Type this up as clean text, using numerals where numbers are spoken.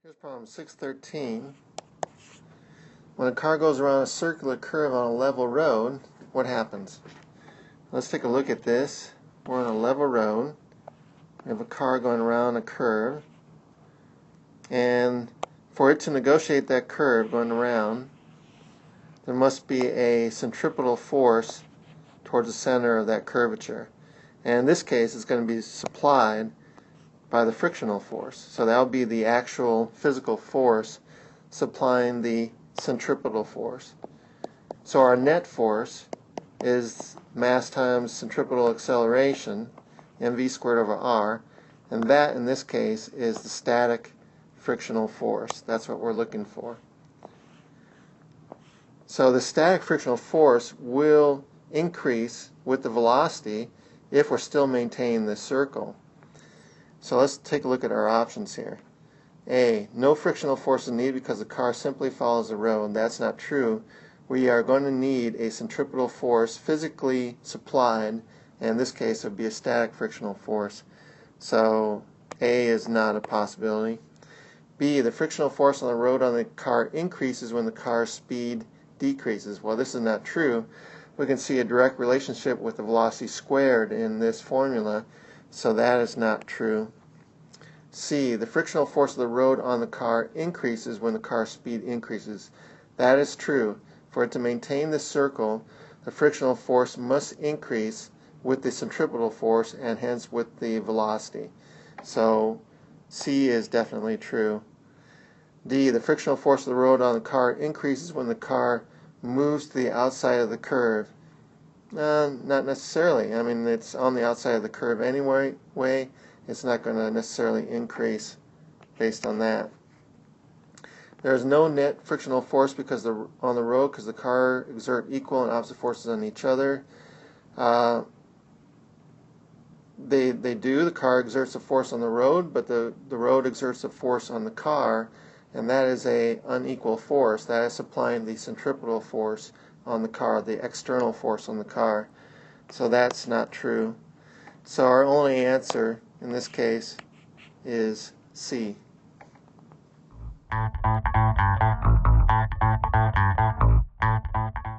Here's problem 613. When a car goes around a circular curve on a level road, what happens? Let's take a look at this. We're on a level road. We have a car going around a curve. And for it to negotiate that curve going around, there must be a centripetal force towards the center of that curvature. And in this case, it's going to be supplied by the frictional force. So that will be the actual physical force supplying the centripetal force. So our net force is mass times centripetal acceleration, mv squared over r, and that in this case is the static frictional force. That's what we're looking for. So the static frictional force will increase with the velocity if we're still maintaining this circle. So let's take a look at our options here. A, no frictional force is needed because the car simply follows the road. That's not true. We are going to need a centripetal force physically supplied, and in this case it would be a static frictional force. So A is not a possibility. B, the frictional force on the road on the car increases when the car's speed decreases. Well, this is not true. We can see a direct relationship with the velocity squared in this formula, so that is not true. C, the frictional force of the road on the car increases when the car's speed increases. That is true. For it to maintain this circle, the frictional force must increase with the centripetal force and hence with the velocity. So C is definitely true. D, the frictional force of the road on the car increases when the car moves to the outside of the curve. Not necessarily. I mean, it's on the outside of the curve anyway. It's not going to necessarily increase based on that. There is no net frictional force because on the road because the car exert equal and opposite forces on each other. They do. The car exerts a force on the road, but the road exerts a force on the car, and that is a unequal force. That is supplying the centripetal force on the car, the external force on the car. So that's not true. So our only answer in this case is C.